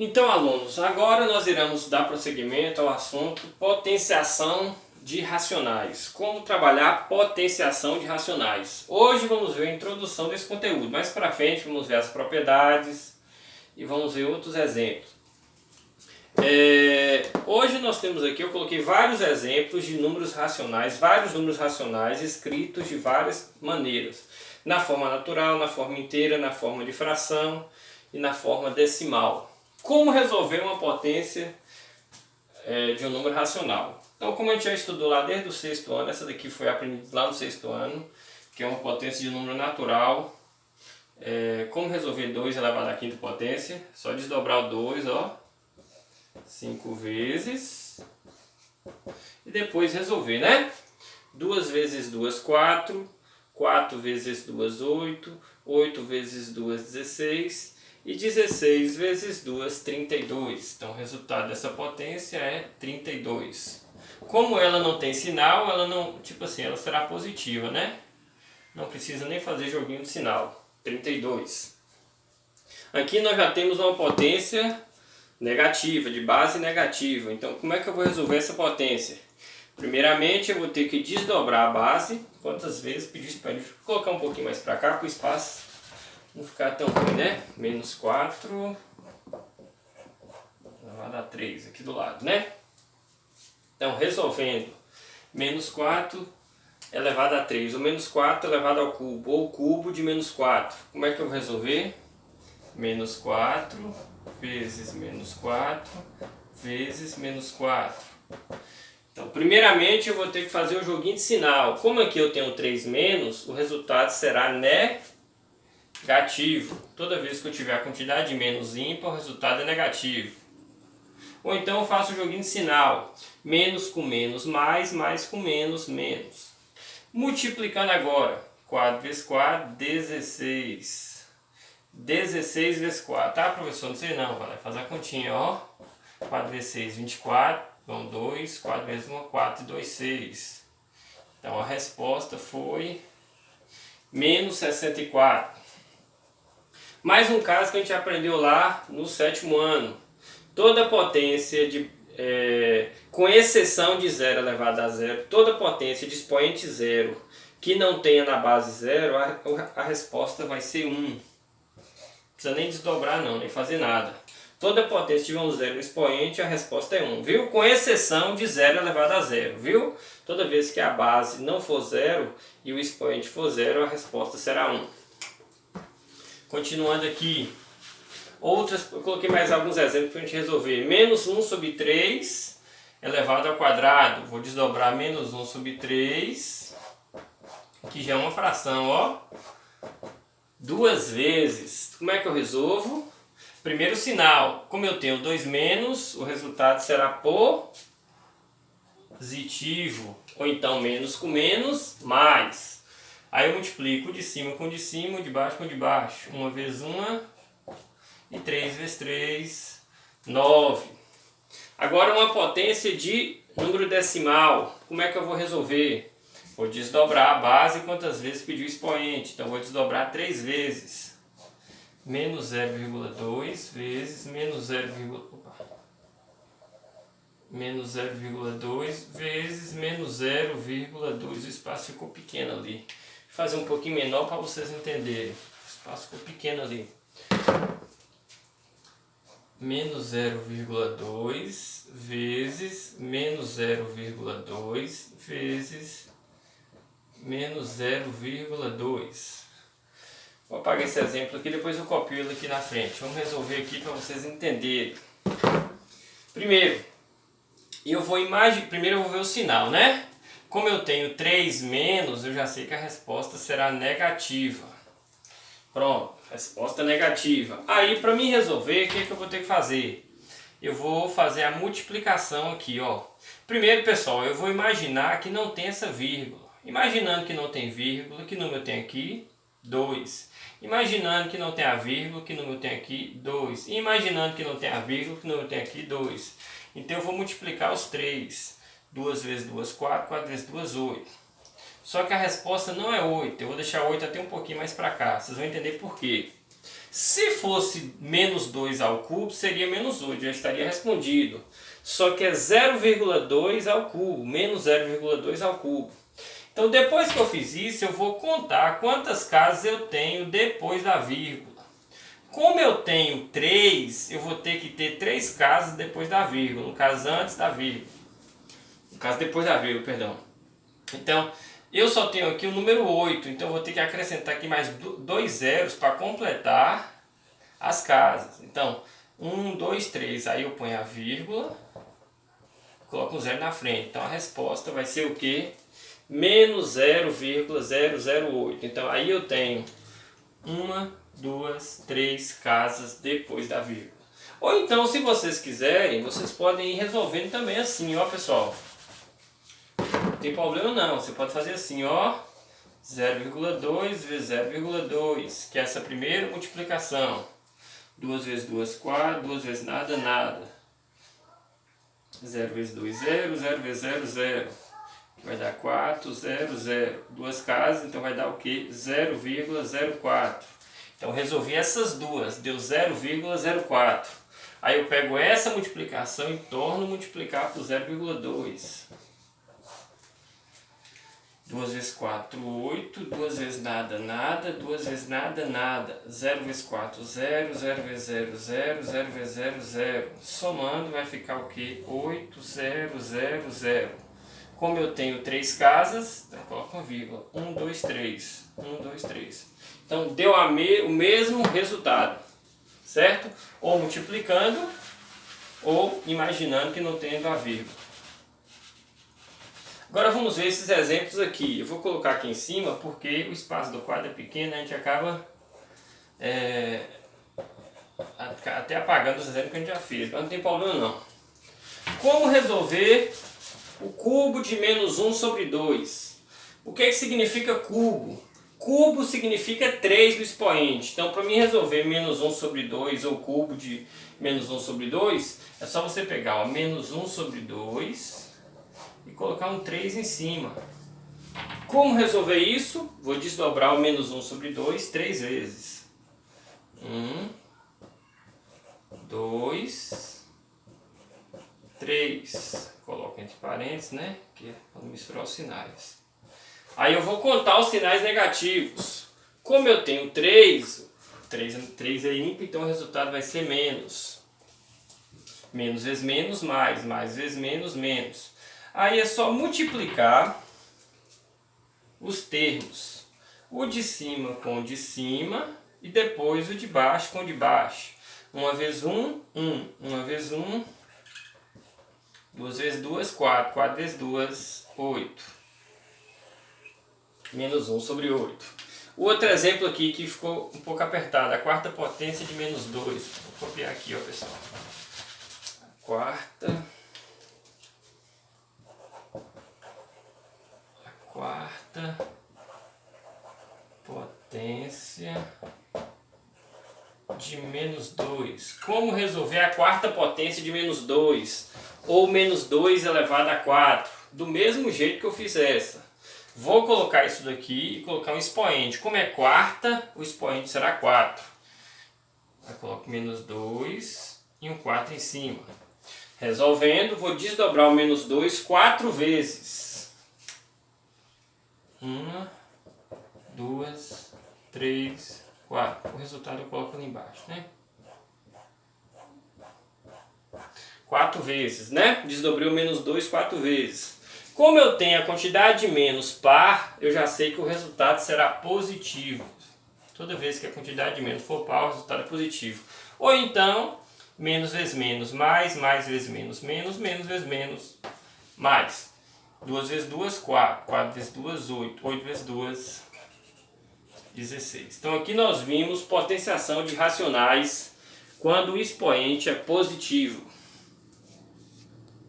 Então, alunos, agora nós iremos dar prosseguimento ao assunto potenciação de racionais. Como trabalhar potenciação de racionais. Hoje vamos ver a introdução desse conteúdo. Mais para frente vamos ver as propriedades e vamos ver outros exemplos. Hoje nós temos aqui, eu coloquei vários exemplos de números racionais, vários números racionais escritos de várias maneiras. Na forma natural, na forma inteira, na forma de fração e na forma decimal. Como resolver uma potência de um número racional? Então, como a gente já estudou lá desde o sexto ano, essa daqui foi aprendida lá no sexto ano, que é uma potência de número natural. Como resolver 2 elevado à quinta potência? Só desdobrar o 2, ó, 5 vezes. E depois resolver, né? 2 vezes 2, 4. 4 vezes 2, 8. 8 vezes 2, 16. E 16 vezes 2, 32. Então o resultado dessa potência é 32. Como ela não tem sinal, ela não, tipo assim, ela será positiva, né? Não precisa nem fazer joguinho de sinal. 32. Aqui nós já temos uma potência negativa, de base negativa. Então como é que eu vou resolver essa potência? Primeiramente eu vou ter que desdobrar a base. Quantas vezes pedir para ele colocar um pouquinho mais para cá, para o espaço não ficar tão ruim, né? Menos 4 vai dar 3 aqui do lado, né? Então, resolvendo, menos 4 elevado a 3, ou menos 4 elevado ao cubo, ou o cubo de menos 4. Como é que eu vou resolver? Menos 4 vezes menos 4 vezes menos 4. Então, primeiramente eu vou ter que fazer o joguinho de sinal. Como aqui eu tenho 3 menos, o resultado será negativo. Toda vez que eu tiver a quantidade menos ímpar, o resultado é negativo. Ou então eu faço o joguinho de sinal. Menos com menos mais, mais com menos, menos. Multiplicando agora. 4 vezes 4, 16. 16 vezes 4. Tá, professor? Não sei não. Vai fazer a continha, ó. 4 vezes 6, 24. Vão 2. 4 vezes 1, 4 e 2, 6. Então a resposta foi menos 64. Mais um caso que a gente aprendeu lá no sétimo ano. Toda potência, com exceção de 0 elevado a 0, toda potência de expoente 0 que não tenha na base 0, a resposta vai ser 1. Não precisa nem desdobrar não, nem fazer nada. Toda potência que tiver um 0 no expoente, a resposta é 1, viu? Com exceção de 0 elevado a 0, viu? Toda vez que a base não for 0 e o expoente for 0, a resposta será 1. Continuando aqui, eu coloquei mais alguns exemplos para a gente resolver. Menos 1 sobre 3 elevado ao quadrado. Vou desdobrar menos 1 sobre 3, que já é uma fração, ó. 2 vezes. Como é que eu resolvo? Primeiro sinal. Como eu tenho 2 menos, o resultado será positivo. Ou então menos com menos, mais. Aí eu multiplico o de cima com o de cima, o de baixo com o de baixo. 1 vezes 1 e 3 vezes 3, 9. Agora uma potência de número decimal. Como é que eu vou resolver? Vou desdobrar a base quantas vezes pediu o expoente. Então vou desdobrar 3 vezes. Menos 0,2 vezes menos 0,2 vezes menos 0,2. O espaço ficou pequeno ali. Vou fazer um pouquinho menor para vocês entenderem. O espaço ficou pequeno ali. Menos 0,2 vezes menos 0,2 vezes menos 0,2. Vou apagar esse exemplo aqui, depois eu copio ele aqui na frente. Vamos resolver aqui para vocês entenderem. Primeiro eu vou ver o sinal, né? Como eu tenho 3 menos, eu já sei que a resposta será negativa. Pronto, resposta negativa. Aí, para mim resolver, o que eu vou ter que fazer? Eu vou fazer a multiplicação aqui, ó. Primeiro, pessoal, eu vou imaginar que não tem essa vírgula. Imaginando que não tem vírgula, que número eu tenho aqui? 2. Imaginando que não tem a vírgula, que número eu tenho aqui? 2. E imaginando que não tem a vírgula, que número eu tenho aqui? 2. Então eu vou multiplicar os 3. 2 vezes 2, 4. 4 vezes 2, 8. Só que a resposta não é 8. Eu vou deixar 8 até um pouquinho mais para cá. Vocês vão entender por quê. Se fosse menos 2 ao cubo, seria menos 8, já estaria respondido. Só que é 0,2 ao cubo, menos 0,2 ao cubo. Então depois que eu fiz isso, eu vou contar quantas casas eu tenho depois da vírgula. Como eu tenho 3, eu vou ter que ter 3 casas depois da vírgula, no caso antes da vírgula. No caso depois da vírgula, perdão. Então, eu só tenho aqui o número 8, então eu vou ter que acrescentar aqui mais 2 zeros para completar as casas. Então, 1, 2, 3, aí eu ponho a vírgula, coloco um zero na frente. Então a resposta vai ser o quê? Menos 0,008. Então aí eu tenho 1, 2, 3 casas depois da vírgula. Ou então, se vocês quiserem, vocês podem ir resolvendo também assim, ó pessoal. Não tem problema não, você pode fazer assim, ó, 0,2 vezes 0,2, que é essa primeira multiplicação. 2 vezes 2, 4, 2 vezes nada, nada. 0 vezes 2, 0, 0 vezes 0, 0. Vai dar 4, 0, 0. Duas casas, então vai dar o quê? 0,04. Então resolvi essas duas, deu 0,04. Aí eu pego essa multiplicação e torno multiplicar por 0,2. 2 vezes 4, 8. 2 vezes nada, nada. 2 vezes nada, nada. 0 vezes 4, 0. 0 vezes 0, 0. 0 vezes 0, 0. Somando vai ficar o quê? 8, 0, 0, 0. Como eu tenho 3 casas, então eu coloco uma vírgula. 1, 2, 3. 1, 2, 3. Então deu o mesmo resultado. Certo? Ou multiplicando, ou imaginando que não tendo a vírgula. Agora vamos ver esses exemplos aqui. Eu vou colocar aqui em cima porque o espaço do quadro é pequeno, a gente acaba até apagando os exemplos que a gente já fez, mas não tem problema não. Como resolver o cubo de menos 1 sobre 2? O que significa cubo? Cubo significa 3 do expoente. Então, para mim resolver menos 1 sobre 2 ou cubo de menos 1 sobre 2, é só você pegar menos 1 sobre 2 e colocar um 3 em cima. Como resolver isso? Vou desdobrar o menos 1 sobre 2 3 vezes. 1, 2, 3. Coloco entre parênteses, né? Que é para não misturar os sinais. Aí eu vou contar os sinais negativos. Como eu tenho 3 é ímpar, então o resultado vai ser menos. Menos vezes menos, mais. Mais vezes menos, menos. Aí é só multiplicar os termos. O de cima com o de cima e depois o de baixo com o de baixo. 1 vezes 1, 1. 1 vezes 1, 2 vezes 2, 4. 4 vezes 2, 8. Menos 1 sobre 8. O outro exemplo aqui que ficou um pouco apertado. A quarta potência de menos 2. Vou copiar aqui, ó, pessoal. A quarta potência de menos 2. Como resolver a quarta potência de menos 2? Ou menos 2 elevado a 4? Do mesmo jeito que eu fiz essa. Vou colocar isso daqui e colocar um expoente. Como é quarta, o expoente será 4. Eu coloco menos 2 e um 4 em cima. Resolvendo, vou desdobrar o menos 2 4 vezes. 1, 2, 3, 4. O resultado eu coloco ali embaixo, né? 4 vezes, né? Desdobrei o menos 2 4 vezes. Como eu tenho a quantidade de menos par, eu já sei que o resultado será positivo. Toda vez que a quantidade de menos for par, o resultado é positivo. Ou então, menos vezes menos, mais vezes menos, menos vezes menos, mais. 2 vezes 2, 4. 4 vezes 2, 8. 8 vezes 2, 16. Então aqui nós vimos potenciação de racionais quando o expoente é positivo.